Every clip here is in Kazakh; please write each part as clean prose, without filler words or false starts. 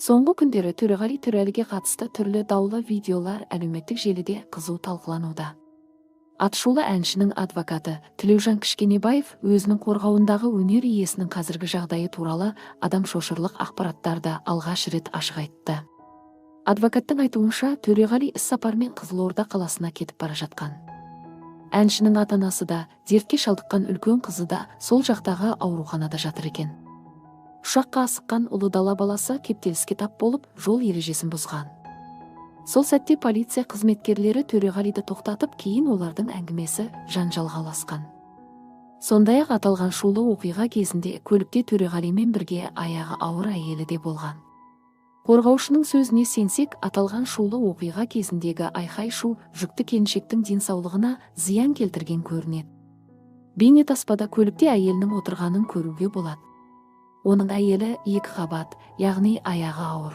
Соңғы күндері Төреғали Төрәліге қатысты түрлі даулы видеолар әлеуметтік желіде қызу талқылануда. Атышулы әншінің адвокаты Тілеужан Кішкенебаев өзінің қорғауындағы өнер иесінің қазіргі жағдайы туралы адам шошырлық ақпараттарды алғаш рет ашық айтты. Адвокаттың айтуынша, Төреғали іс-сапармен Қызылорда қаласына кетіп бара жатқан. Әншінің ата-анасы да, дертке шалдыққан үлкен қызы да сол жақтағы ауруханада жатыр екен. Ұшаққа асыққан ұлы дала баласы кептеліске тап болып, жол ережесін бұзған. Сол сәтте полиция қызметкерлері Төреғалиды тоқтатып, кейін олардың әңгімесі жанжалға ұласқан. Сондай-ақ аталған шулы оқиға кезінде көлікте Төреғалимен бірге аяғы ауыр әйелі де болған. Қорғаушының сөзіне сенсек, аталған шулы оқиға кезіндегі айқай-шу жүкті келіншектің денсаулығына зиян келтірген көрінеді. Бейнетаспада көлікте әйелінің отырғанын көруге болады. Оның әйелі 2 қабат, яғни аяғы ауыр.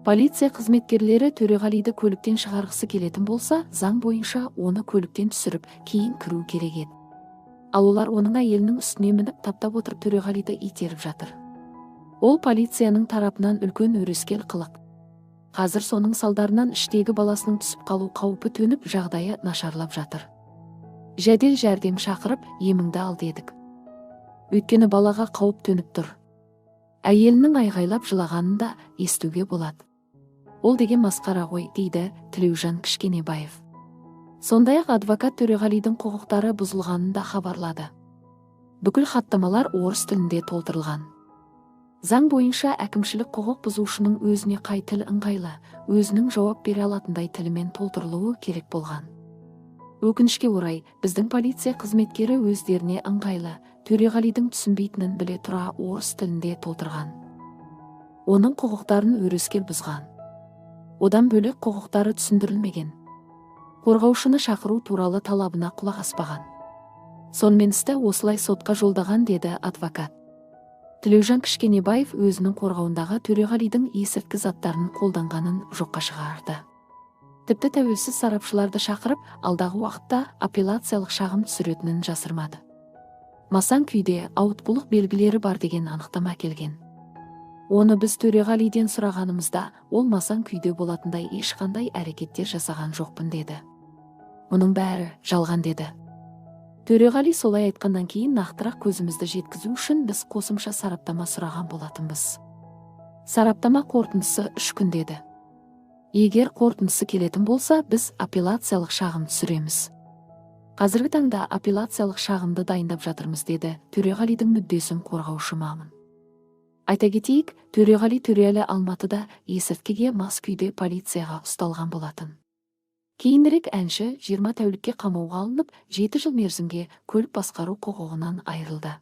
Полиция қызметкерлері Төреғалиды көліктен шығарғысы келетін болса, заң бойынша оны көліктен түсіріп, кейін кіру керек еді. Ал олар оның әйелінің үстіне мініп таптап отырып Төреғалиды итеріп жатыр. Ол полицияның тарапынан үлкен өрескел қылық. Қазір соның салдарынан іштегі баласының түсіп қалу қаупі төніп, жағдайы нашарлап жатыр. Жедел жәрдем шақырып, еміңді ал дедік. Өйткені балаға қауіп төніп тұр. Әйелінің айғайлап жылағанын да естуге болады. Ол деген масқара ғой, дейді Тілеужан Кішкенебаев. Сондай-ақ адвокат Төреғалидің құқықтары бұзылғанын да хабарлады. Бүкіл хаттамалар орыс тілінде толтырылған. Заң бойынша әкімшілік құқық бұзушының өзіне қай тіл ыңғайлы, өзінің жауап бере алатындай тілімен толтырылуы керек болған. Өкінішке орай, біздің полиция қызметкері өздеріне ыңғайлы, Төреғалидің түсінбейтінін біле тұра орыс тілінде толтырған. Оның құқықтарын өрескел бұзған. Одан бөлек құқықтары түсіндірілмеген. Қорғаушыны шақыру туралы талабына құлақ аспаған. Сонымен істі осылай сотқа жолдаған, деді адвокат. Тілеужан Кішкенебаев өзінің қорғауындағы Төреғалидің есірткі заттарын қолданғанын жоққа шығарды. Тіпті тәуелсіз сарапшыларды шақырып, алдағы уақытта апелляциялық шағым түсіретінін жасырмады. Масаң күйде ауытқулық белгілері бар деген анықтама келген. Оны біз Төреғалиден сұрағанымызда, ол масаң күйде болатындай ешқандай әрекеттер жасаған жоқпын деді. Мұның бәрі жалған, деді. Төреғали солай айтқаннан кейін нақтырақ көзімізді жеткізу үшін біз қосымша сараптама сұраған болатынбыз. Сараптама қорытындысы 3 күн, деді. Егер қорытындысы келетін болса, біз апелляциялық шағым түсіреміз. Қазіргі таңда апелляциялық шағымды дайындап жатырмыз, деді Төреғалидің мүддесін қорғаушы маман. Айта кетейік, Төреғали Төрәлі Алматыда есірткіге мас күйде полицияға ұсталған болатын. Кейінірек әнші 20 тәулікке қамауға алынып, 7 жыл мерзімге көлік басқару құқығынан айырылды.